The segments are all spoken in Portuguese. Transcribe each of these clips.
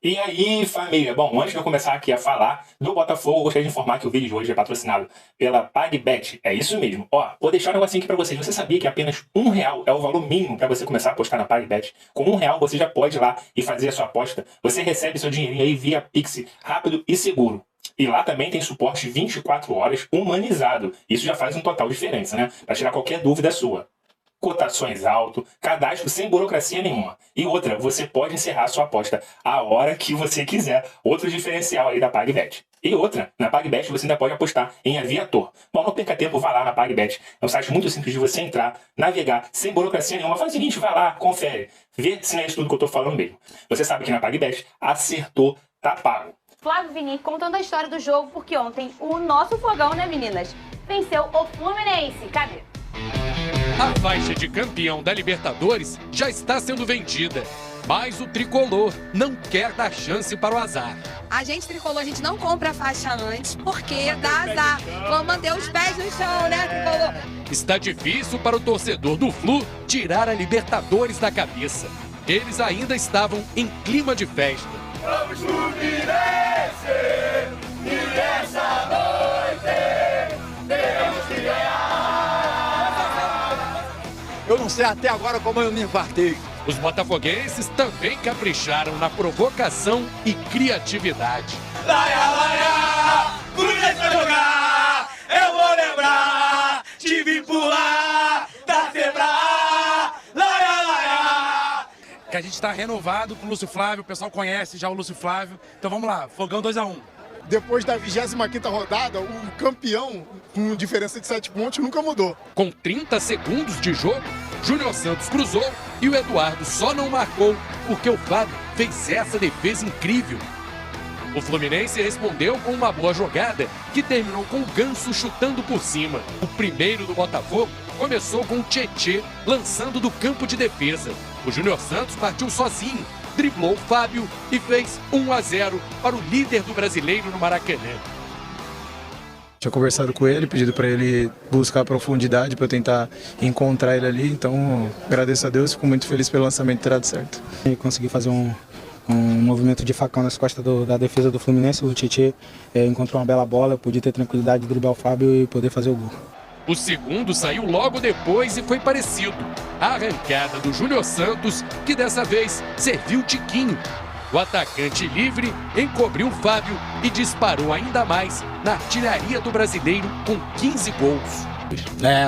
E aí, família? Bom, antes de eu começar aqui a falar do Botafogo, eu gostaria de informar que o vídeo de hoje é patrocinado pela PagBet. É isso mesmo. Ó, vou deixar um negocinho aqui pra vocês. Você sabia que apenas R$ 1 é o valor mínimo para você começar a apostar na PagBet? Com R$ 1 você já pode ir lá e fazer a sua aposta. Você recebe seu dinheirinho aí via Pix, rápido e seguro. E lá também tem suporte 24 horas humanizado. Isso já faz um total diferença, né? Para tirar qualquer dúvida sua. Cotações alto, cadastro sem burocracia nenhuma. E outra, você pode encerrar sua aposta a hora que você quiser. Outro diferencial aí da PagBet. E outra, na PagBet você ainda pode apostar em Aviator. Bom, não perca tempo, vá lá na PagBet. É um site muito simples de você entrar, navegar, sem burocracia nenhuma. Faz o seguinte, vai lá, confere, vê se não é isso tudo que eu tô falando mesmo. Você sabe que na PagBet, acertou, tá pago. Flávio Vini contando a história do jogo, porque ontem o nosso fogão, né meninas, venceu o Fluminense. Cadê? A faixa de campeão da Libertadores já está sendo vendida, mas o tricolor não quer dar chance para o azar. A gente tricolor, a gente não compra a faixa antes porque dá azar. Vamos manter os pés no chão, né, tricolor? Está difícil para o torcedor do Flu tirar a Libertadores da cabeça. Eles ainda estavam em clima de festa. Vamos Fluminense! E essa noite temos que ganhar! Eu não sei até agora como eu me infartei. Os botafoguenses também capricharam na provocação e criatividade. Laia, laia! Fluminense vai jogar! Eu vou lembrar! Te vi pular! Da Febra! Laia, laia! Que a gente está renovado com o Lúcio Flávio, o pessoal conhece já o Lúcio Flávio. Então vamos lá, Fogão 2-1. Depois da 25ª rodada, o campeão, com diferença de 7 pontos, nunca mudou. Com 30 segundos de jogo, Júnior Santos cruzou e o Eduardo só não marcou porque o Fábio fez essa defesa incrível. O Fluminense respondeu com uma boa jogada que terminou com o Ganso chutando por cima. O primeiro do Botafogo começou com o Tietê lançando do campo de defesa. O Júnior Santos partiu sozinho, driblou o Fábio e fez 1-0 para o líder do Brasileiro no Maracanã. Tinha conversado com ele, pedido para ele buscar profundidade para eu tentar encontrar ele ali. Então, agradeço a Deus, fico muito feliz pelo lançamento ter dado certo. E consegui fazer um movimento de facão nas costas da defesa do Fluminense. O Tietê encontrou uma bela bola, eu pude ter tranquilidade de driblar o Fábio e poder fazer o gol. O segundo saiu logo depois e foi parecido. A arrancada do Júnior Santos, que dessa vez serviu Tiquinho. O atacante livre encobriu o Fábio e disparou ainda mais na artilharia do brasileiro com 15 gols.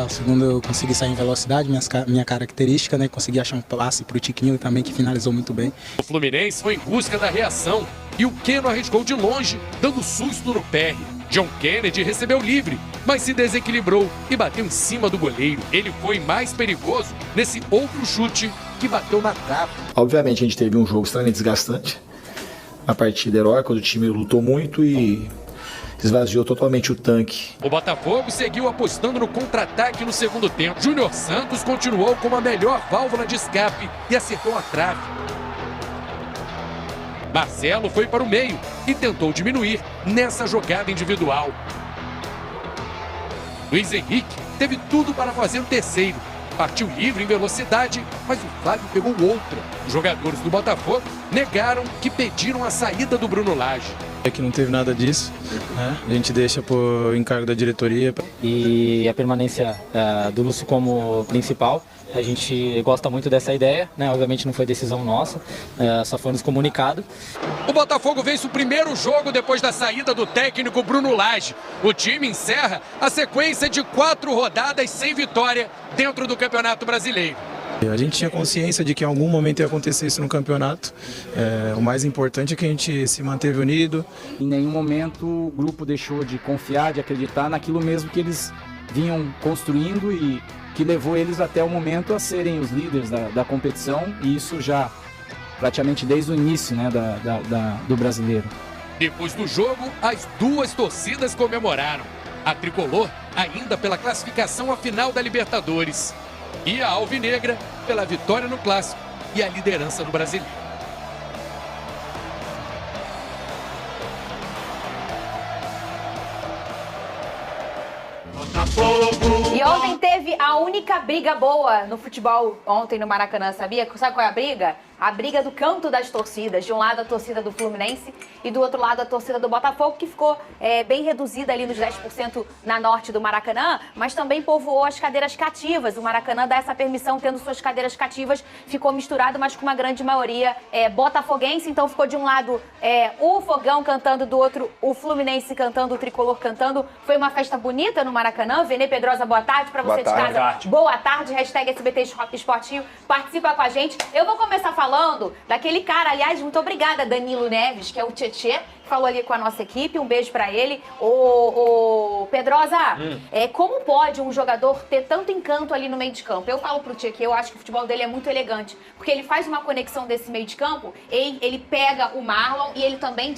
O segundo eu consegui sair em velocidade, minha característica, né? Consegui achar um passe para o Tiquinho também, que finalizou muito bem. O Fluminense foi em busca da reação e o Keno arriscou de longe, dando susto no PR. John Kennedy recebeu livre, mas se desequilibrou e bateu em cima do goleiro. Ele foi mais perigoso nesse outro chute que bateu na trave. Obviamente a gente teve um jogo extremamente desgastante, uma partida heróica, o time lutou muito e esvaziou totalmente o tanque. O Botafogo seguiu apostando no contra-ataque no segundo tempo. Júnior Santos continuou com a melhor válvula de escape e acertou a trave. Marcelo foi para o meio e tentou diminuir nessa jogada individual. Luiz Henrique teve tudo para fazer o terceiro. Partiu livre em velocidade, mas o Flávio pegou outra. Os jogadores do Botafogo negaram que pediram a saída do Bruno Lage. É que não teve nada disso, né? A gente deixa por encargo da diretoria. E a permanência do Lúcio como principal, a gente gosta muito dessa ideia, né? Obviamente não foi decisão nossa, só foi nos comunicado. O Botafogo vence o primeiro jogo depois da saída do técnico Bruno Lage. O time encerra a sequência de 4 rodadas sem vitória dentro do Campeonato Brasileiro. A gente tinha consciência de que em algum momento ia acontecer isso no campeonato. O mais importante é que a gente se manteve unido. Em nenhum momento o grupo deixou de confiar, de acreditar naquilo mesmo que eles vinham construindo e que levou eles até o momento a serem os líderes da competição, e isso já praticamente desde o início, né, do brasileiro. Depois do jogo, as duas torcidas comemoraram. A tricolor ainda pela classificação à final da Libertadores. E a alvinegra pela vitória no Clássico e a liderança do Brasileiro. E ontem teve a única briga boa no futebol ontem no Maracanã, sabia? Sabe qual é a briga? a briga do canto das torcidas. De um lado a torcida do Fluminense e do outro lado a torcida do Botafogo, que ficou bem reduzida ali nos 10% na norte do Maracanã, mas também povoou as cadeiras cativas. O Maracanã dá essa permissão, tendo suas cadeiras cativas, ficou misturado, mas com uma grande maioria botafoguense. Então ficou de um lado o Fogão cantando, do outro o Fluminense cantando, o Tricolor cantando. Foi uma festa bonita no Maracanã. Vene Pedrosa, boa tarde para você de casa. Boa tarde, hashtag SBT Esportivo, participa com a gente. Eu vou começar falando daquele cara, aliás, muito obrigada, Danilo Neves, que é o Tietê, que falou ali com a nossa equipe, um beijo pra ele. Ô Pedrosa, como pode um jogador ter tanto encanto ali no meio de campo? Eu falo pro Tietê que eu acho que o futebol dele é muito elegante, porque ele faz uma conexão desse meio de campo, ele pega o Marlon e ele também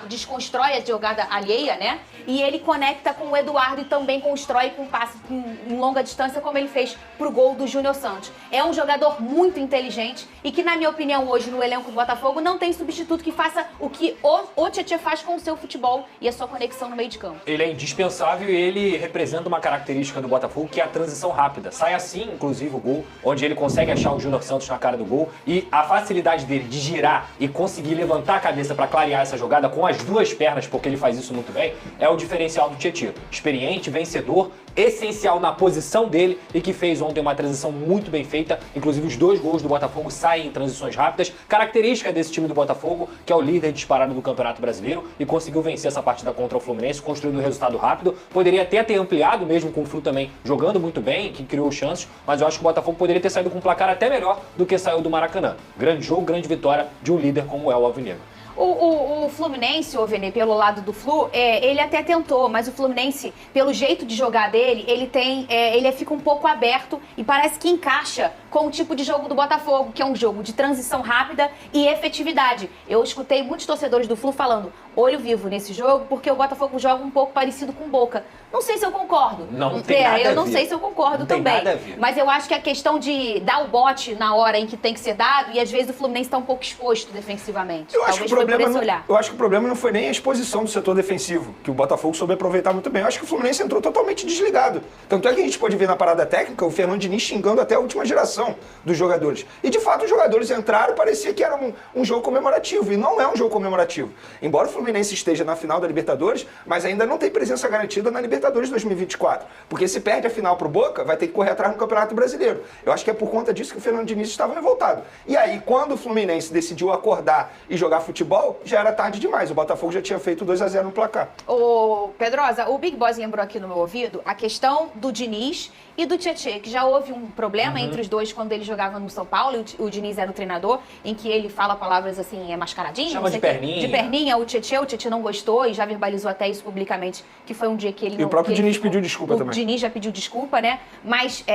desconstrói a jogada alheia, né? E ele conecta com o Eduardo e também constrói com passe em longa distância, como ele fez pro gol do Júnior Santos. É um jogador muito inteligente e que, na minha opinião, hoje no elenco do Botafogo não tem substituto que faça o que o Tietê faz com o seu futebol e a sua conexão no meio de campo. Ele é indispensável e ele representa uma característica do Botafogo, que é a transição rápida. Sai assim, inclusive, o gol, onde ele consegue achar o Júnior Santos na cara do gol, e a facilidade dele de girar e conseguir levantar a cabeça para clarear essa jogada com as duas pernas, porque ele faz isso muito bem, é o diferencial do Tietê. Experiente, vencedor, essencial na posição dele e que fez ontem uma transição muito bem feita. Inclusive os 2 gols do Botafogo saem em transições rápidas, característica desse time do Botafogo, que é o líder disparado do Campeonato Brasileiro e conseguiu vencer essa partida contra o Fluminense, construindo um resultado rápido. Poderia até ter ampliado, mesmo com o Flu também jogando muito bem, que criou chances, mas eu acho que o Botafogo poderia ter saído com um placar até melhor do que saiu do Maracanã. Grande jogo, grande vitória de um líder como é o Alvinegro. O Fluminense, o Vene, pelo lado do Flu, ele até tentou, mas o Fluminense, pelo jeito de jogar dele, ele fica um pouco aberto e parece que encaixa com o tipo de jogo do Botafogo, que é um jogo de transição rápida e efetividade. Eu escutei muitos torcedores do Flu falando olho vivo nesse jogo, porque o Botafogo joga um pouco parecido com o Boca. Não sei se eu concordo. Não tem nada a ver. Eu não sei se eu concordo também. Mas eu acho que a questão de dar o bote na hora em que tem que ser dado, e às vezes o Fluminense está um pouco exposto defensivamente. Eu acho que o problema não foi nem a exposição do setor defensivo, que o Botafogo soube aproveitar muito bem. Eu acho que o Fluminense entrou totalmente desligado. Tanto é que a gente pode ver na parada técnica o Fernando Diniz xingando até a última geração dos jogadores. E de fato os jogadores entraram, parecia que era um jogo comemorativo, e não é um jogo comemorativo. Embora o Fluminense esteja na final da Libertadores, mas ainda não tem presença garantida na Libertadores 2024. Porque se perde a final pro Boca, vai ter que correr atrás no Campeonato Brasileiro. Eu acho que é por conta disso que o Fernando Diniz estava revoltado. E aí, quando o Fluminense decidiu acordar e jogar futebol, já era tarde demais. O Botafogo já tinha feito 2-0 no placar. Ô, Pedrosa, o Big Boss lembrou aqui no meu ouvido a questão do Diniz e do Tietê, que já houve um problema entre os dois quando ele jogava no São Paulo, e o Diniz era o treinador, em que ele fala palavras assim, mascaradinho, chama de perninha. De perninha, o Tietê não gostou e já verbalizou até isso publicamente, que foi um dia que ele não... E o próprio Diniz pediu desculpa também. O Diniz já pediu desculpa, né? Mas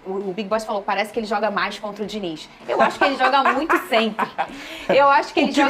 o Big Boss falou, parece que ele joga mais contra o Diniz. Eu acho que ele joga muito sempre. Eu acho que ele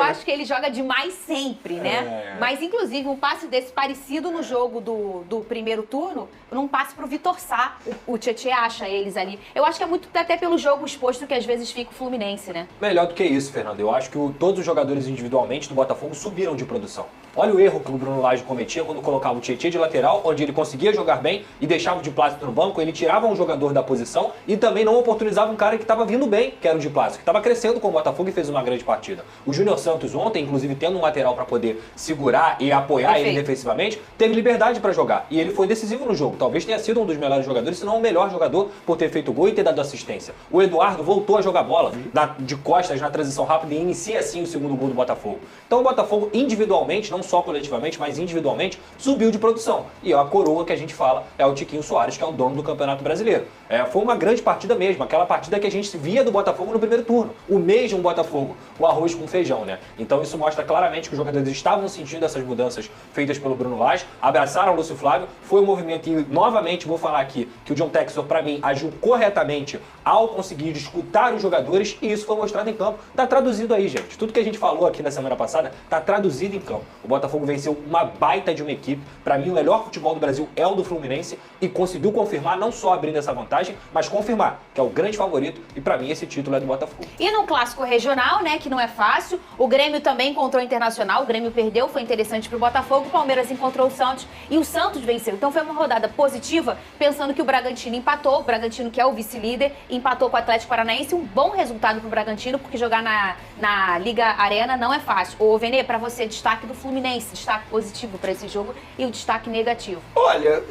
acho que ele joga demais sempre, né? Mas, inclusive, um passe desse parecido no jogo do primeiro turno, num passe pro Vitor Sá, o Tietê acha eles ali. Eu acho que é muito até pelo jogo exposto que às vezes fica o Fluminense, né? Melhor do que isso, Fernando. Eu acho que todos os jogadores individualmente do Botafogo subiram de produção. Olha o erro que o Bruno Lage cometia quando colocava o Tietê de lateral, onde ele conseguia jogar bem e deixava o de Plácido no banco, ele tirava um jogador da posição e também não oportunizava um cara que estava vindo bem, que era o de Plácido, que estava crescendo com o Botafogo e fez uma grande partida. O Júnior Santos ontem, inclusive tendo um lateral para poder segurar e apoiar ele defensivamente, teve liberdade para jogar e ele foi decisivo no jogo. Talvez tenha sido um dos melhores jogadores, se não o melhor jogador por ter feito gol e ter dado assistência. O Eduardo voltou a jogar bola de costas na transição rápida e inicia assim o segundo gol do Botafogo. Então o Botafogo individualmente, não só coletivamente, mas individualmente, subiu de produção. E a coroa que a gente fala é o Tiquinho Soares, que é o dono do Campeonato Brasileiro. Foi uma grande partida mesmo, aquela partida que a gente via do Botafogo no primeiro turno. O mesmo Botafogo, o arroz com feijão, né? Então isso mostra claramente que os jogadores estavam sentindo essas mudanças feitas pelo Bruno Lage, abraçaram o Lúcio Flávio, foi um movimento, e novamente vou falar aqui, que o John Textor, para mim, agiu corretamente ao conseguir escutar os jogadores, e isso foi mostrado em campo. Tá traduzido aí, gente. Tudo que a gente falou aqui na semana passada tá traduzido em campo. O Botafogo venceu uma baita de uma equipe. Para mim, o melhor futebol do Brasil é o do Fluminense e conseguiu confirmar, não só abrindo essa vantagem, mas confirmar que é o grande favorito, e para mim esse título é do Botafogo. E no clássico regional, né, que não é fácil, o Grêmio também encontrou o Internacional, o Grêmio perdeu, foi interessante pro Botafogo, o Palmeiras encontrou o Santos e o Santos venceu. Então foi uma rodada positiva, pensando que o Bragantino empatou, o Bragantino que é o vice-líder, empatou com o Atlético Paranaense. Um bom resultado pro Bragantino, porque jogar na Liga Arena não é fácil. Ô, Vene, pra você, destaque do Fluminense, destaque positivo pra esse jogo e o destaque negativo. Olha,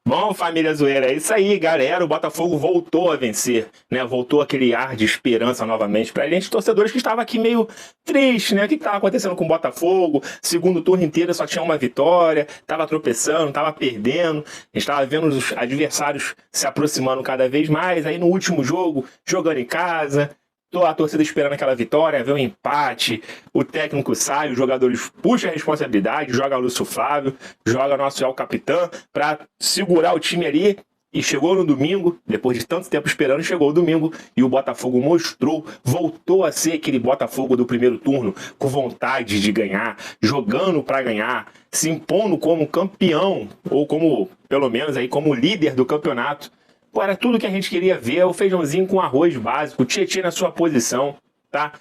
Bom, família zoeira, é isso aí, galera. O Botafogo voltou a vencer, né? Voltou aquele ar de esperança novamente pra gente, torcedores que estavam aqui meio tristes, né? O que estava acontecendo com o Botafogo? Segundo turno inteiro só tinha uma vitória, tava tropeçando, tava perdendo. A gente estava vendo os adversários se aproximando cada vez mais. Aí no último jogo, jogando em casa, a torcida esperando aquela vitória, vê um empate, o técnico sai, os jogadores puxam a responsabilidade, joga Lúcio Flávio, joga nosso El Capitão para segurar o time ali. E chegou no domingo, depois de tanto tempo esperando, chegou o domingo e o Botafogo mostrou, voltou a ser aquele Botafogo do primeiro turno, com vontade de ganhar, jogando para ganhar, se impondo como campeão, ou como, pelo menos aí, como líder do campeonato. Pô, era tudo que a gente queria ver, o feijãozinho com arroz básico, o Tietê na sua posição, tá?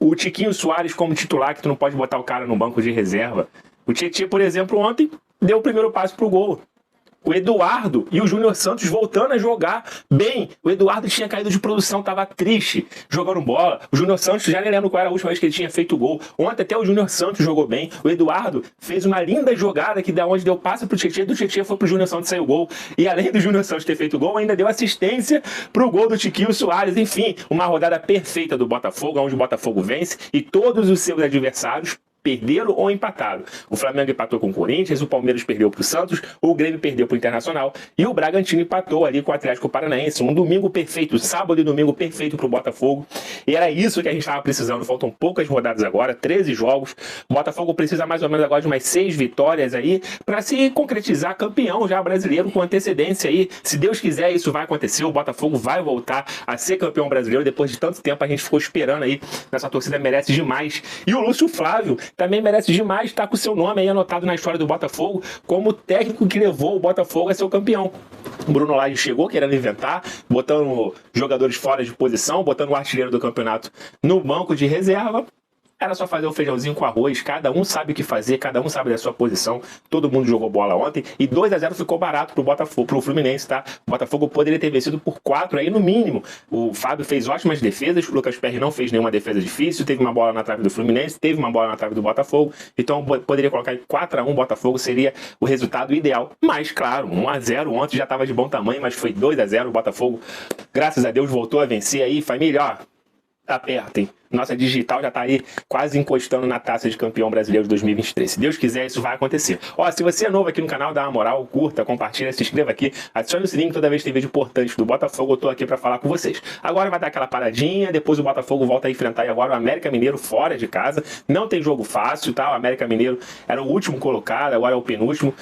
O Tiquinho Soares como titular, que tu não pode botar o cara no banco de reserva. O Tietê, por exemplo, ontem deu o primeiro passo pro gol. O Eduardo e o Júnior Santos voltando a jogar bem. O Eduardo tinha caído de produção, estava triste, jogando bola. O Júnior Santos, já nem lembro qual era a última vez que ele tinha feito gol. Ontem até o Júnior Santos jogou bem. O Eduardo fez uma linda jogada que da onde deu passe pro Tietê, do Tietê foi pro Júnior Santos e saiu gol. E além do Júnior Santos ter feito gol, ainda deu assistência pro gol do Tiquinho Soares. Enfim, uma rodada perfeita do Botafogo, onde o Botafogo vence e todos os seus adversários perderam ou empataram. O Flamengo empatou com o Corinthians, o Palmeiras perdeu para o Santos, o Grêmio perdeu para o Internacional e o Bragantino empatou ali com o Atlético Paranaense. Um domingo perfeito, sábado e domingo perfeito para o Botafogo. E era isso que a gente estava precisando. Faltam poucas rodadas agora, 13 jogos. O Botafogo precisa mais ou menos agora de umas 6 vitórias aí para se concretizar campeão já brasileiro com antecedência aí. Se Deus quiser, isso vai acontecer. O Botafogo vai voltar a ser campeão brasileiro. Depois de tanto tempo a gente ficou esperando aí. Essa torcida merece demais. E o Lúcio Flávio também merece demais estar com o seu nome aí anotado na história do Botafogo como técnico que levou o Botafogo a ser o campeão. O Bruno Lage chegou querendo inventar, botando jogadores fora de posição, botando o artilheiro do campeonato no banco de reserva. Era só fazer o feijãozinho com arroz, cada um sabe o que fazer, cada um sabe da sua posição, todo mundo jogou bola ontem, e 2-0 ficou barato pro Botafogo, pro Fluminense, tá? O Botafogo poderia ter vencido por 4 aí no mínimo. O Fábio fez ótimas defesas, o Lucas Perry não fez nenhuma defesa difícil, teve uma bola na trave do Fluminense, teve uma bola na trave do Botafogo, então poderia colocar em 4-1, Botafogo seria o resultado ideal. Mas, claro, 1-0 ontem já estava de bom tamanho, mas foi 2-0, o Botafogo, graças a Deus, voltou a vencer aí, família, ó, apertem. Nossa digital já tá aí quase encostando na taça de campeão brasileiro de 2023. Se Deus quiser, isso vai acontecer. Ó, se você é novo aqui no canal, dá uma moral, curta, compartilha, se inscreva aqui, adicione o sininho toda vez que tem vídeo importante do Botafogo, eu tô aqui pra falar com vocês. Agora vai dar aquela paradinha, depois o Botafogo volta a enfrentar agora o América Mineiro fora de casa. Não tem jogo fácil, tá? O América Mineiro era o último colocado, agora é o penúltimo.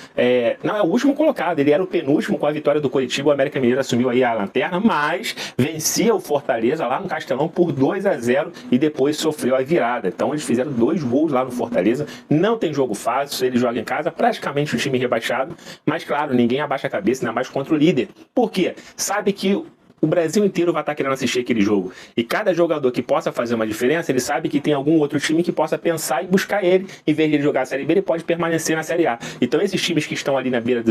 Não, é o último colocado, ele era o penúltimo com a vitória do Coritiba, o América Mineiro assumiu aí a lanterna, mas vencia o Fortaleza lá no Castelão por 2-0 e depois sofreu a virada. Então eles fizeram 2 gols lá no Fortaleza. Não tem jogo fácil, ele joga em casa, praticamente um time rebaixado, mas claro, ninguém abaixa a cabeça, ainda mais contra o líder. Por quê? Sabe que o Brasil inteiro vai estar querendo assistir aquele jogo. E cada jogador que possa fazer uma diferença, ele sabe que tem algum outro time que possa pensar e buscar ele. Em vez de ele jogar a Série B, ele pode permanecer na Série A. Então esses times que estão ali na beira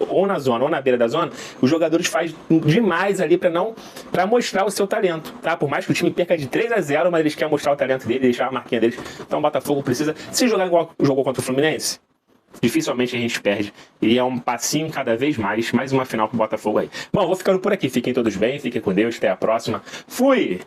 ou na zona ou na beira da zona, os jogadores fazem demais ali para mostrar o seu talento, tá? Por mais que o time perca de 3-0, mas eles querem mostrar o talento dele, deixar a marquinha deles. Então o Botafogo precisa, se jogar igual jogou contra o Fluminense, dificilmente a gente perde. E é um passinho cada vez mais uma final pro Botafogo aí. Bom, vou ficando por aqui. Fiquem todos bem, fiquem com Deus, até a próxima. Fui!